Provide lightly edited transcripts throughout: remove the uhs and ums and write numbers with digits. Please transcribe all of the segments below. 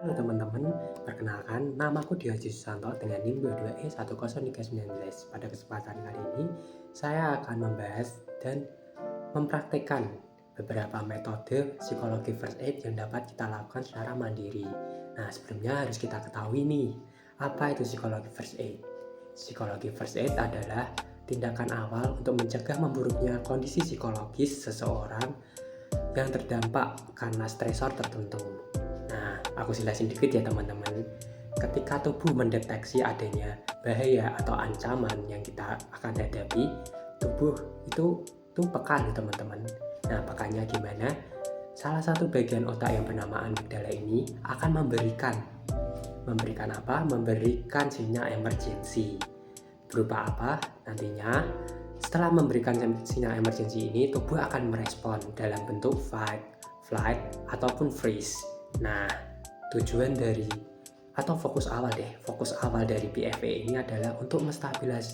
Halo teman-teman, perkenalkan namaku Dio Susanto dengan NIM 22E10319. Pada kesempatan kali ini, saya akan membahas dan mempraktekkan beberapa metode psikologi first aid yang dapat kita lakukan secara mandiri. Nah, sebelumnya harus kita ketahui nih, apa itu psikologi first aid? Psikologi first aid adalah tindakan awal untuk mencegah memburuknya kondisi psikologis seseorang yang terdampak karena stresor tertentu. Nah, aku jelasin dikit ya teman-teman. Ketika tubuh mendeteksi adanya bahaya atau ancaman yang kita akan hadapi, tubuh itu tuh peka nih teman-teman. Nah, pekanya gimana? Salah satu bagian otak yang bernama amigdala ini akan memberikan apa? Memberikan sinyal emergensi. Berupa apa? Nantinya setelah memberikan sinyal emergensi ini, tubuh akan merespon dalam bentuk fight, flight, ataupun freeze. Nah, tujuan dari atau fokus awal dari PFA ini adalah untuk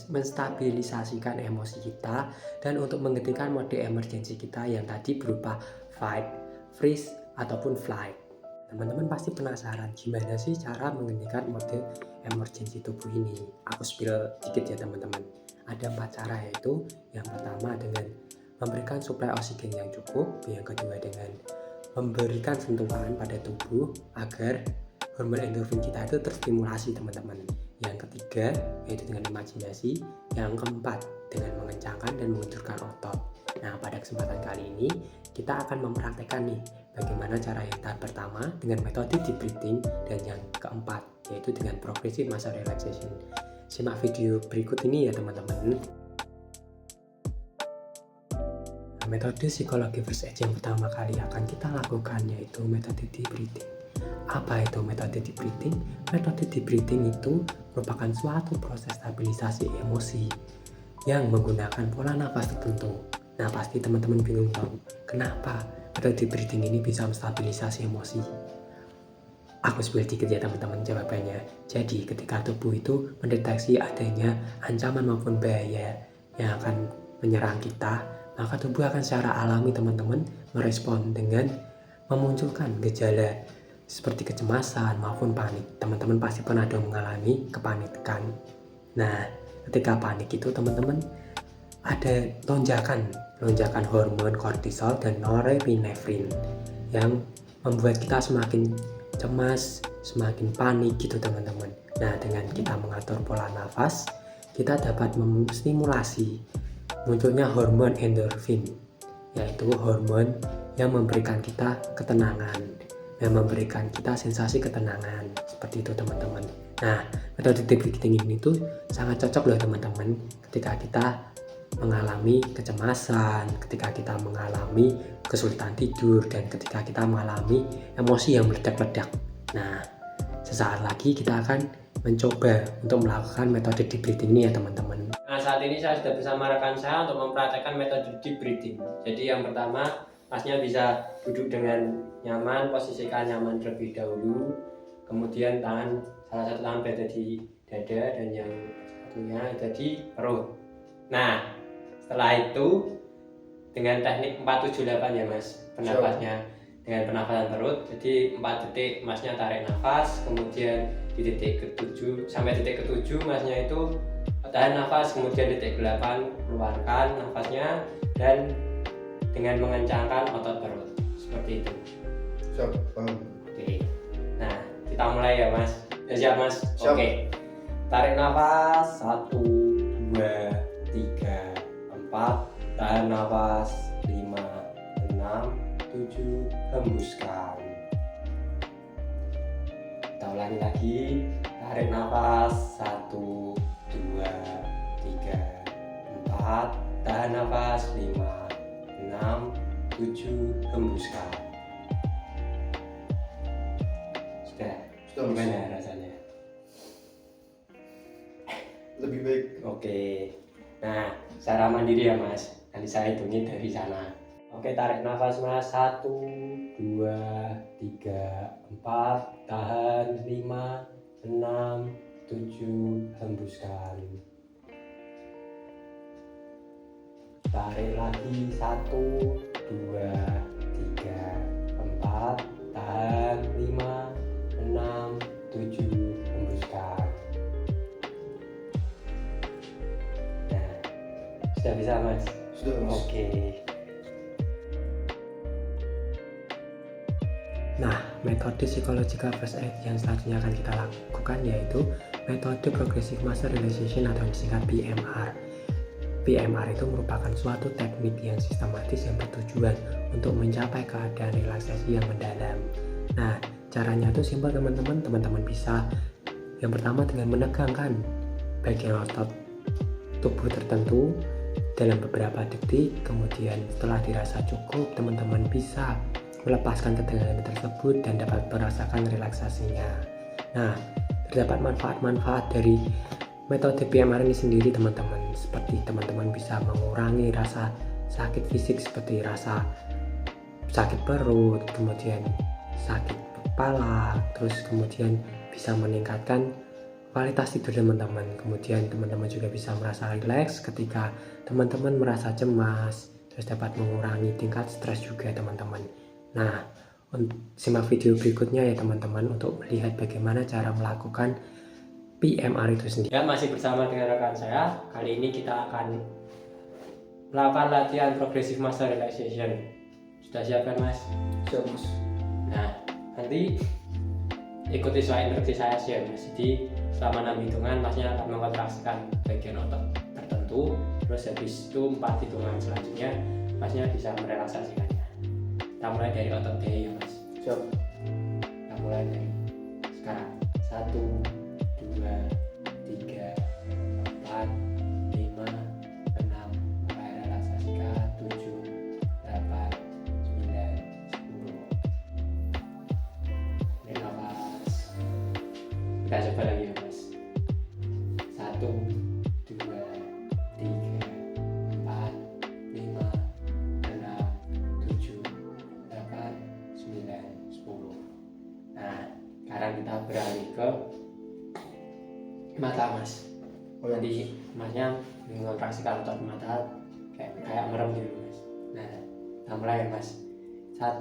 menstabilisasikan emosi kita dan untuk menghentikan mode emergensi kita yang tadi berupa fight, freeze, ataupun flight. Teman-teman pasti penasaran gimana sih cara menghentikan mode emergensi tubuh ini. Aku spill dikit ya teman-teman. Ada 4 cara, yaitu yang pertama dengan memberikan suplai oksigen yang cukup, yang kedua dengan memberikan sentuhan pada tubuh agar hormon endorfin kita itu terstimulasi teman-teman. Yang ketiga yaitu dengan imajinasi. Yang keempat dengan mengencangkan dan mengucurkan otot. Nah, pada kesempatan kali ini kita akan mempraktekkan nih bagaimana cara yang tahap pertama dengan metode deep breathing, dan yang keempat yaitu dengan progressive muscle relaxation. Simak video berikut ini ya teman-teman. Metode psikologi first aid yang pertama kali akan kita lakukan yaitu metode deep breathing. Apa itu metode deep breathing? Metode deep breathing itu merupakan suatu proses stabilisasi emosi yang menggunakan pola nafas tertentu. Nah, pasti teman-teman bingung tahu kenapa metode deep breathing ini bisa menstabilisasi emosi. Aku spill dikit ya teman-teman jawabannya. Jadi ketika tubuh itu mendeteksi adanya ancaman maupun bahaya yang akan menyerang kita, maka tubuh akan secara alami teman-teman merespon dengan memunculkan gejala seperti kecemasan maupun panik. Teman-teman pasti pernah dong mengalami kepanikan. Nah, ketika panik itu teman-teman ada lonjakan hormon kortisol dan norepinefrin yang membuat kita semakin cemas, semakin panik gitu teman-teman. Nah, dengan kita mengatur pola nafas, kita dapat menstimulasi munculnya hormon endorfin, yaitu hormon yang memberikan kita ketenangan, yang memberikan kita sensasi ketenangan. Seperti itu teman-teman. Nah, metode deep breathing ini tuh sangat cocok loh teman-teman ketika kita mengalami kecemasan, ketika kita mengalami kesulitan tidur, dan ketika kita mengalami emosi yang meledak-ledak. Nah, sesaat lagi kita akan mencoba untuk melakukan metode deep breathing ini ya teman-teman. Nah, saat ini saya sudah bersama rekan saya untuk mempraktekkan metode deep breathing. Jadi yang pertama, masnya bisa duduk dengan nyaman, posisikan nyaman terlebih dahulu. Kemudian salah satu tangan berada di dada dan yang satunya ada di perut. Nah, setelah itu dengan teknik 478 ya mas penafasnya, dengan penafasan perut. Jadi 4 detik masnya tarik nafas, kemudian di detik ke-7 sampai detik ke-7 masnya itu tahan nafas, kemudian detik ke-8 keluarkan nafasnya dan dengan mengencangkan otot perut seperti itu. Oke. Nah, kita mulai ya mas. Siap mas? Oke. Tarik nafas 1 2 3 4, tahan nafas 5 6 7, hembuskan. Kita ulangi lagi. Tarik nafas 1 2 3 4, tahan nafas 5 6 7, hembuskan. Sudah. Gimana rasanya? Lebih baik. Oke. Nah, secara mandiri ya mas, nanti saya hitungin dari sana. Oke, tarik nafas mas 1 2 3 4, tahan 5 6 7, hembuskan. Tarik lagi 1 2 3 4, tahan 5 6 bisa mas? Sudah mas. Oke. Nah, metode psychological first aid yang selanjutnya akan kita lakukan yaitu metode progressive master relaxation atau yang disingkat PMR. PMR itu merupakan suatu teknik yang sistematis yang bertujuan untuk mencapai keadaan relaksasi yang mendalam. Nah, caranya itu simpel teman-teman. Teman-teman bisa yang pertama dengan menegangkan bagian otot tubuh tertentu dalam beberapa detik. Kemudian setelah dirasa cukup, teman-teman bisa melepaskan ketegangan tersebut dan dapat merasakan relaksasinya. Nah, terdapat manfaat-manfaat dari metode PMR ini sendiri teman-teman, seperti teman-teman bisa mengurangi rasa sakit fisik seperti rasa sakit perut, kemudian sakit kepala, terus kemudian bisa meningkatkan kualitas tidur teman-teman. Kemudian teman-teman juga bisa merasa rileks ketika teman-teman merasa cemas, terus dapat mengurangi tingkat stres juga teman-teman. Nah, simak video berikutnya ya teman-teman untuk melihat bagaimana cara melakukan PMR itu sendiri. Ya, masih bersama dengan rekan saya. Kali ini kita akan melakukan latihan progressive master relaxation. Sudah siap kan mas? Siap mas. Nah, nanti ikuti sesuai instruksi saya sih ya mas. Jadi selama 6 hitungan masnya akan mengontraksikan bagian otot tertentu. Terus habis itu 4 hitungan selanjutnya masnya bisa merelaksasikannya. Kita mulai dari otot D ya mas. Siap. Kita mulai dari sekarang. 1, 2, 3, 4, 5, 6. Mulai relaksasikan. 7, 8, 9, 10. Ini nafas. Kita coba lagi ya mas. 1, 2, 3, 4, 5, 6, 7, 8, 9, 10. Nah, sekarang kita beralih ke mata mas. Nanti masnya mengontraksikan otot mata kayak merem gitu mas. Nah, kita mulai ya mas. 1,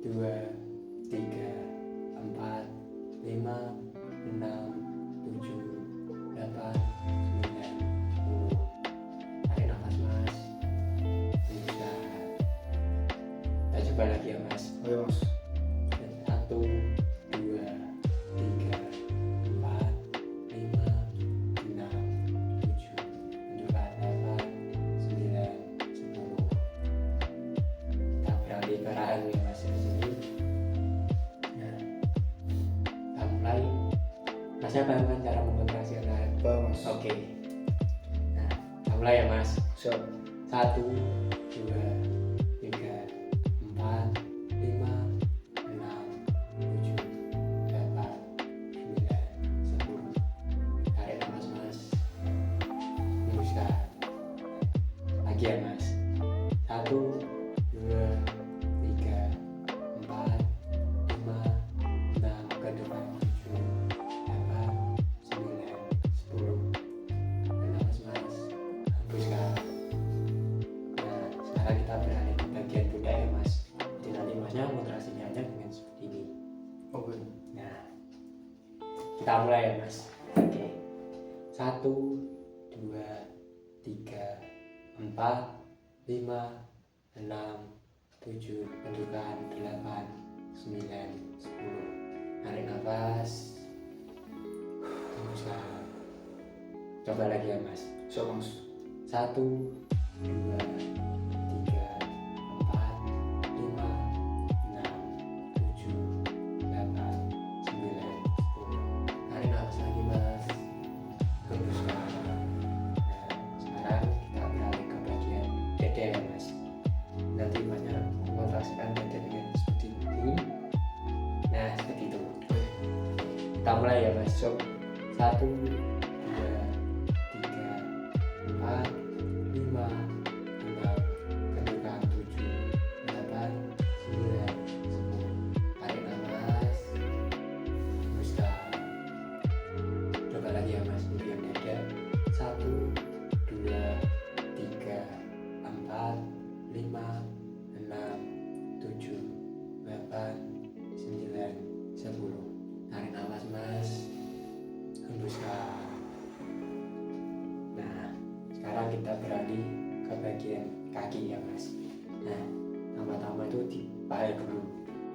2, 3, 4, 5, 6, 7, 8, 9, 10. Tarik nafas mas. Bisa. Kita coba lagi ya mas. Oke mas. 1, 2, 3, 4, 5, 6, 7, 8, 9, 10. Kita beralih ke rahang ya mas di sini. Nah, kita mulai. Masnya paham kan cara mengontraksi rahang? Paham mas. Oke. Nah, kita mulai ya mas. Siap. 1, 2, 3, 4, 5, 6, 7, 8, 9, 10. Tarik nafas mas. Hembuskan. Lagi ya mas. 1, 2, 3, 4, 5, 6. Ke depan. 7, 8, 9, 10. Tarik nafas mas. Hembuskan. Nah, sekarang kita beralih ke bagian pundak ya mas. Jadi nanti masnya kontrasinya aja dengan seperti ini. Oke. Nah, kita mulai ya mas. Oke. 1, 2, 3, 4, 5, 6, 7. Bentukan 8, 9, 10. Tarik nafas. Hembuskan. Coba lagi ya mas. Siap mas. 1, 2, 3, 4, 5, 6, 7, 8, 9, 10. Tarik nafas lagi mas. Hembuskan. Nah, sekarang kita beralih ke bagian dada ya mas. Nanti masnya mengontraksikan dada dengan seperti ini. Nah, seperti itu. Kita mulai ya mas. Siap. 1, 2, 3, 4, 5, 6. Bentukan 7, 8, 9, 10. Tarik nafas. Hembuskan. Coba lagi ya mas, bagian dada. 1, 2, 3, 4, 5, 6, 7, 8, 9, 10. Tarik nafas mas. Hembuskan. paha dulu.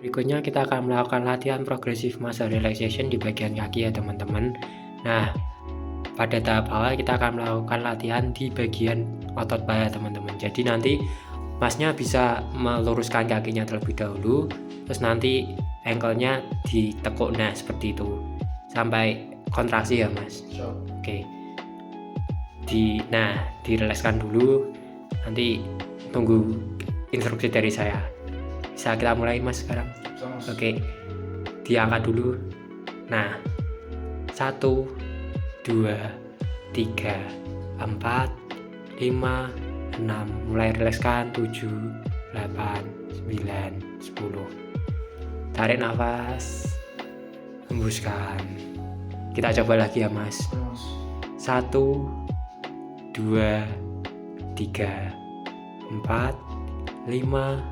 Berikutnya kita akan melakukan latihan progressive muscle relaxation di bagian kaki ya teman-teman. Nah, pada tahap awal kita akan melakukan latihan di bagian otot paha teman-teman. Jadi nanti masnya bisa meluruskan kakinya terlebih dahulu, terus nanti ankle-nya ditekuk, nah seperti itu sampai kontraksi ya mas. Oke. Direlekskan dulu, nanti tunggu instruksi dari saya. Bisa kita mulai mas sekarang? Oke, diangkat dulu. Nah, 1, 2, 3, 4, 5, 6. Mulai rilekskan. 7, 8, 9, 10. Tarik nafas, hembuskan. Kita coba lagi ya mas. 1, 2, 3, 4, 5,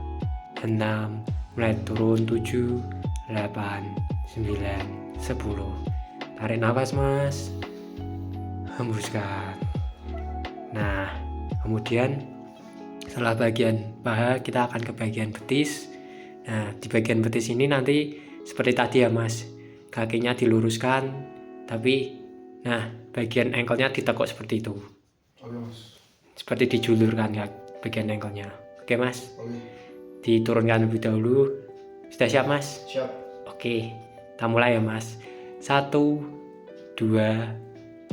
6. Mulai turun. 7, 8, 9, 10. Tarik nafas mas, hembuskan. Nah, kemudian setelah bagian paha kita akan ke bagian betis. Nah, di bagian betis ini nanti seperti tadi ya mas, kakinya diluruskan, tapi nah bagian ankle-nya ditekuk seperti itu. Seperti dijulurkan ya bagian ankle-nya. Oke mas. Diturunkan lebih dahulu. Sudah siap mas? Siap. Oke, kita mulai ya mas. 1, 2,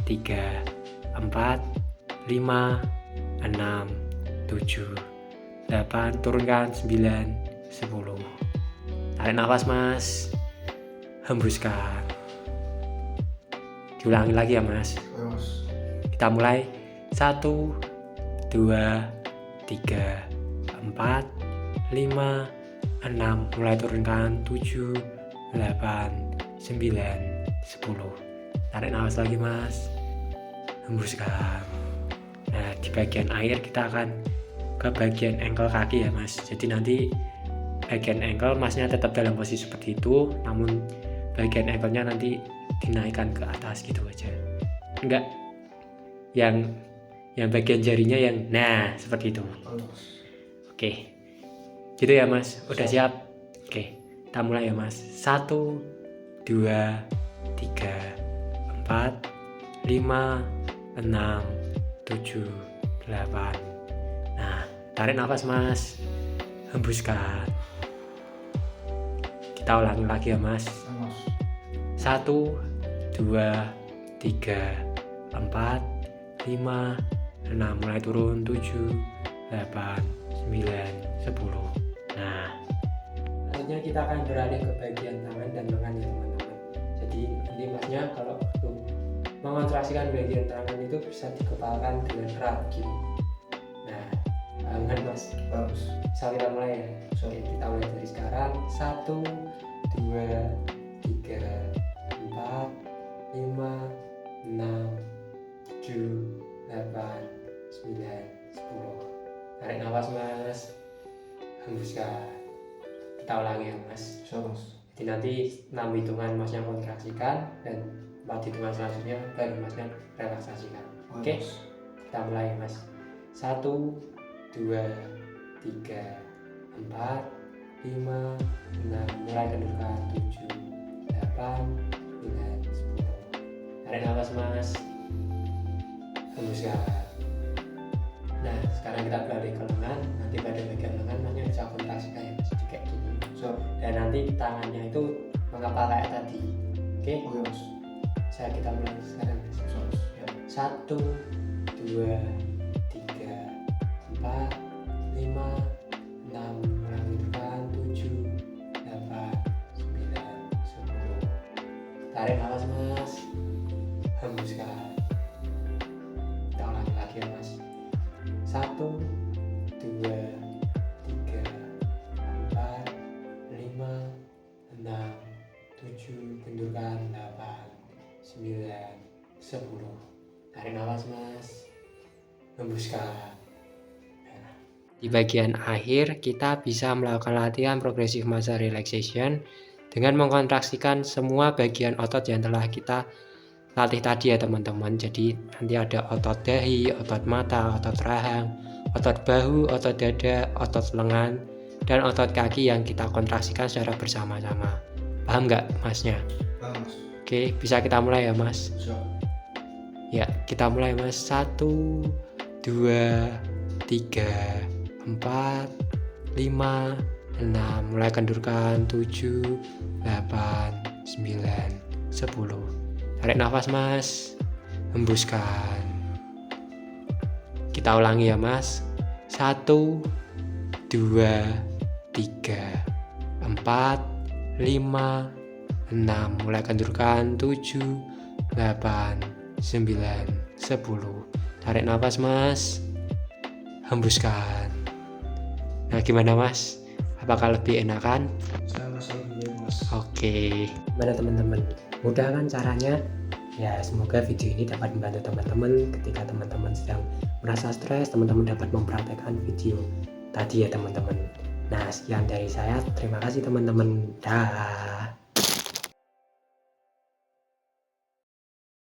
3, 4, 5, 6, 7, 8. Turunkan. 9, 10. Tarik nafas mas, hembuskan. Diulangi lagi ya mas. Kita mulai. 1, 2, 3, 4, 5, 6. Mulai turunkan. 7, 8, 9, 10. Tarik nafas lagi mas, hembuskan. Nah, di bagian akhir kita akan ke bagian ankle kaki ya mas. Jadi nanti bagian ankle masnya tetap dalam posisi seperti itu, namun bagian ankle-nya nanti dinaikkan ke atas gitu aja. Enggak yang bagian jarinya yang nah seperti itu. Oke, gitu ya mas. Udah siap? Oke, kita mulai ya mas. 1, 2, 3, 4, 5, 6, 7, 8. Nah, tarik nafas mas, hembuskan. Kita ulangi lagi ya mas. 1, 2, 3, 4, 5, 6. Mulai turun. 7, 8, 9, 10. Nah, selanjutnya kita akan beralih ke bagian tangan dan lengan ya teman-teman. Jadi nanti masnya kalau untuk mengontraksikan bagian tangan itu bisa dikepalkan dengan erat gini. Nah, tangan mas. Bagus. Bisa kita mulai ya. Oke, kita mulai dari sekarang. 1, 2, 3, 4, 5, 6, 7, 8, 9, 10. Tarik nafas mas, hembuskan. Kita ulangi ya mas. Jadi nanti 6 hitungan masnya kontraksikan dan 4 hitungan selanjutnya baru masnya relaksasikan. Oke, kita mulai mas. 1, 2, 3, 4, 5, 6. Mulai kendurkan. 7, 8, 9, 10. Tarik nafas mas, hembuskan. Nah, sekarang kita beralih ke lengan. Nanti pada bagian lengan masnya bisa kontraksikan ya mas, kayak gini. Dan nanti tangannya itu mengepal kayak tadi. Oke? Saya kita mulai sekarang. 1, 2, 3, 4, 5, 6. Mulai menunjukkan. 7, 8, 9, 10. Tarik nafas mas, hembuskan. Kita ulangi lagi ya mas. 1, 2, 3, 4, 5, 6, 7. Kendurkan. 8, 9, 10. Tarik nafas mas, hembuskan. Di bagian akhir kita bisa melakukan latihan progressive muscle relaxation dengan mengkontraksikan semua bagian otot yang telah kita latih tadi ya teman-teman. Jadi nanti ada otot dahi, otot mata, otot rahang, otot bahu, otot dada, otot lengan, dan otot kaki yang kita kontraksikan secara bersama-sama. Paham nggak masnya? Paham, Mas. Oke, bisa kita mulai ya mas? Bisa. Ya, kita mulai mas. 1, 2, 3, 4, 5, 6. Mulai kendurkan. 7, 8, 9, 10. Tarik nafas mas. Hembuskan. Kita ulangi ya mas. 1, 2, 3, 4, 5, 6. Mulai kendurkan. 7, 8, 9, 10. Tarik nafas mas. Hembuskan. Nah gimana mas? Apakah lebih enakan? Saya merasa lebih baik, Mas. Oke. Gimana teman-teman? Mudah kan caranya? Ya semoga video ini dapat membantu teman-teman ketika teman-teman sedang merasa stres, teman-teman dapat mempraktekkan video tadi ya teman-teman. Nah sekian dari saya, terima kasih teman-teman. Dah.